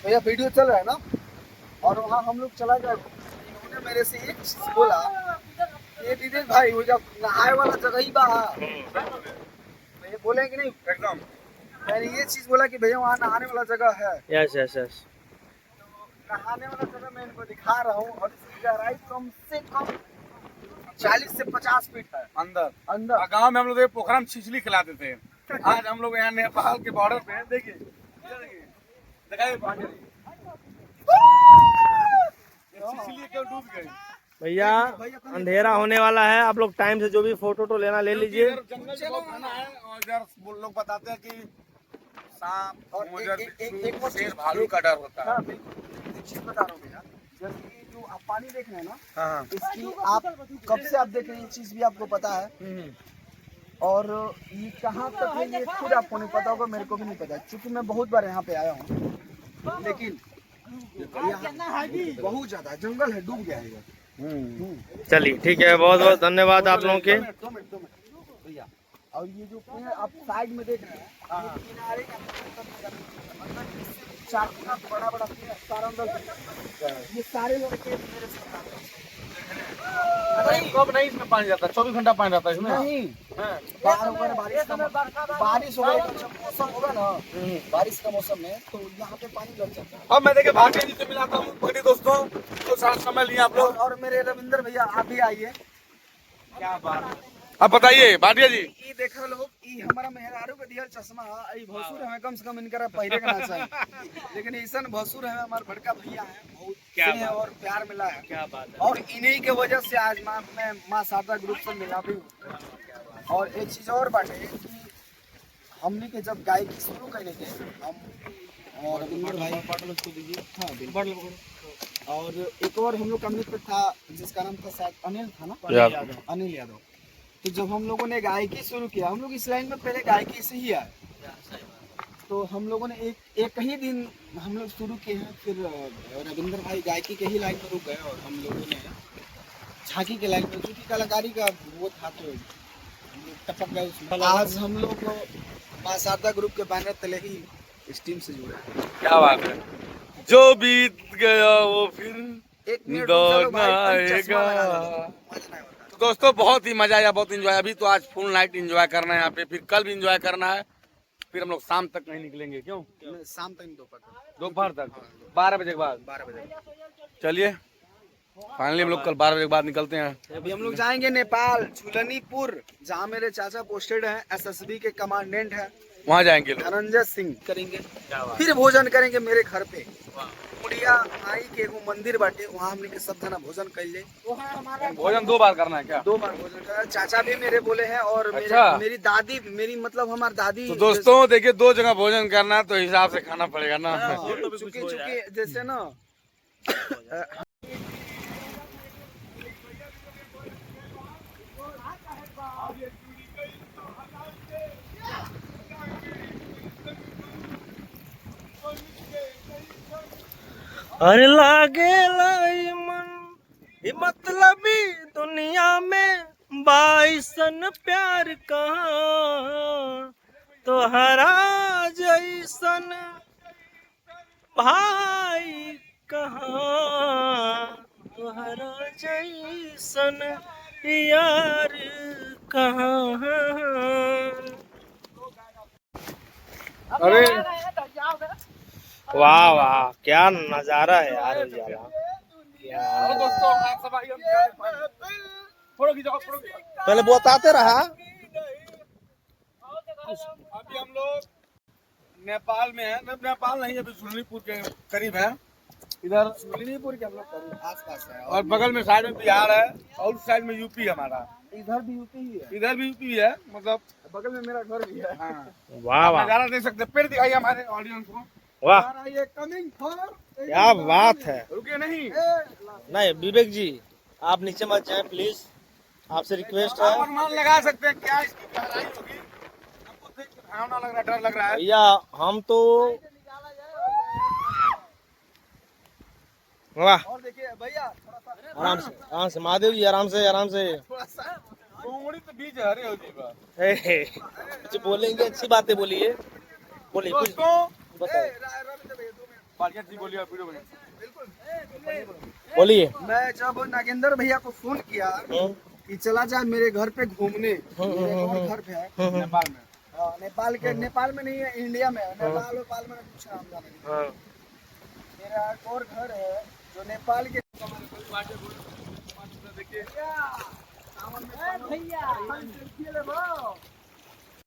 भैया वीडियो चल रहा है ना। और वहाँ हम लोग चला गए, इन्होंने मेरे से एक चीज बोला, ये विवेक भाई वो जब नहाए वाला जगह ही बा, ये बोले कि नहीं एकदम। मैंने ये चीज बोला कि भैया वहाँ नहाने वाला जगह है। Yes yes yes. नहाने वाला जगह मैं इनको दिखा रहा हूँ और इसकी गहराई कम से कम 40 से 50 फीट है अंदर अंदर। गांव में हम लोग पोखरा में छिछली खिलाते थे। आज हम लोग यहाँ नेपाल के बॉर्डर पे देखिए, दिखाइए छिछली क्यों डूब गई। भैया अंधेरा होने वाला है, आप लोग टाइम से जो भी फोटो लेना ले लीजिए। जंगल बहुत घना है और इधर लोग बताते हैं कि सांप और शेर भालू का डर होता है। एक चीज बता रहा हूँ भैया, जैसे कि जो आप पानी देख रहे हैं ना, हाँ। इसकी आप कब से आप देख रहे हैं, ये चीज भी आपको पता है। और ये कहाँ तक है ये खुद आपको नहीं पता होगा, मेरे को भी नहीं पता, क्योंकि मैं बहुत बार यहाँ पे आया हूँ। लेकिन बहुत ज्यादा जंगल है, डूब गया है ये। चलिए ठीक है, बहुत बहुत धन्यवाद आप लोगों के। 2 मिनट भैया। और ये जो पेड़ आप साइड में देख रहे हैं, ये किनारे का चार बड़ा बड़ा पेड़ सारा अंदर, ये सारे लड़के मेरे साथ। कब नहीं इसमें पानी जाता, 24 घंटा पानी रहता है इसमें। नहीं, बारिश वगैरह का जब मौसम होगा ना, बारिश का मौसम में, तो यहाँ पे पानी लग जाता है। अब मैं देखिए भाटिया जी से मिलाता हूँ बड़े दोस्तों, तो सारा समय लिया आप लोग। और मेरे रविंदर भैया आप भी आइए। क्या बात है, अब बताइए भाटिया जी। ई देखो लोग, ई हमारा मेहरारू के दिहल चश्मा है, ई भसुर है, कम से कम इनका पहिरे का ना चाहिए। लेकिन ऐसा भसुर है, हमारे बड़का भैया है, बहुत स्नेह और प्यार मिला है। क्या बात है। और इन्हीं के वजह से आज मैं माँ शारदा ग्रुप से मिला भी हूँ। और एक चीज और बात है कि हमने के जब गायकी शुरू करे थे हम और रविंदर भाई, हाँ बिल्कुल। और एक और हम लोग का मित्र था जिसका नाम था शायद अनिल था ना, अनिल यादव। तो जब हम लोगों ने गायकी शुरू किया, हम लोग इस लाइन में पहले गायकी से ही आए, तो हम लोगों ने एक ही दिन हम लोग शुरू किए हैं। फिर रविंदर भाई गायकी के ही लाइन में रुक गए और हम लोगों ने झांकी के लाइन में, क्योंकि कलाकारी का वो था तो हम लोग टपक गए उसमें। आज हम लोग माँ शारदा ग्रुप के बैनर तले ही इस टीम से जुड़े। क्या बात है, जो बीत गया वो फिर एक दौड़ना आएगा। तो दोस्तों बहुत ही मजा आया, बहुत इंजॉय। अभी तो आज फुल नाइट इंजॉय करना है यहाँ पे, फिर कल भी इंजॉय करना है, फिर हम लोग शाम तक नहीं निकलेंगे। क्यों? शाम तक, दोपहर तक, 12 बजे के बाद। 12 बजे। चलिए फाइनली हम लोग कल 12 बजे के बाद निकलते हैं। अभी हम लोग जाएंगे नेपाल, झुलनीपुर, जहाँ मेरे चाचा पोस्टेड हैं, एसएसबी के कमांडेंट हैं, वहाँ जाएंगे लोग। धनंजय सिंह करेंगे। फिर भोजन करेंगे मेरे घर पे, मुड़िया माई के एगो मंदिर बाटे, वहाँ हमने के सब जना भोजन कर ले। भोजन 2 बार करना है क्या? 2 बार भोजन करना। चाचा भी मेरे बोले हैं और मेरी दादी, मेरी मतलब हमारी दादी। तो दोस्तों देखिए 2 जगह भोजन करना है तो हिसाब से खाना पड़ेगा ना। चुके जैसे ना अरे लागे लाई मन ये मतलबी दुनिया में बाइसन प्यार कहाँ, तो हरा जैसन भाई कहाँ, तो हरा जैसन यार कहाँ। अरे वाह वाह, क्या नजारा है यार उजाला। दोस्तों पहले बताते रहा। अभी हम लोग नेपाल में है, नेपाल नहीं अभी झुलनीपुर के करीब है। इधर झुलनीपुर के हम लोग आस-पास है, और बगल में साइड में बिहार है और उस साइड में यूपी हमारा। इधर भी यूपी ही है, इधर भी यूपी है, मतलब बगल में मेरा घर भी है। हाँ। वाह वाह, नजारा देख सकते हैं, पेड़ दिखाइए हमारे ऑडियंस को। वाह ये कमिंग फॉर, क्या बात है। रुके नहीं, नहीं विवेक जी आप नीचे मत जाए प्लीज, आपसे रिक्वेस्ट है। आप अनुमान लगा सकते हैं क्या इसकी गहराई होगी। हमको देख के डरावना लग रहा है, डर लग रहा है। भैया हम तो वाह। और देखिए भैया आराम से महादेव जी, आराम से आराम से। थोड़ा सा कोंगड़ी तो बीज हरे हो जी बा। कुछ बोलेंगे, अच्छी बातें बोलिए, बोलिए कुछ दोस्तों बताओ। बढ़िया चीज बोलिए वीडियो बने। बोलिए। मैं जब नागेंद्र भैया को फोन किया कि चला जाए मेरे घर पे घूमने, मेरे और घर पे है नेपाल में। हाँ, नेपाल में नहीं है, इंडिया में है। नेपाल में कुछ नाम जाने नहीं। मेरा एक और घर है जो नेपाल के देखिए भैया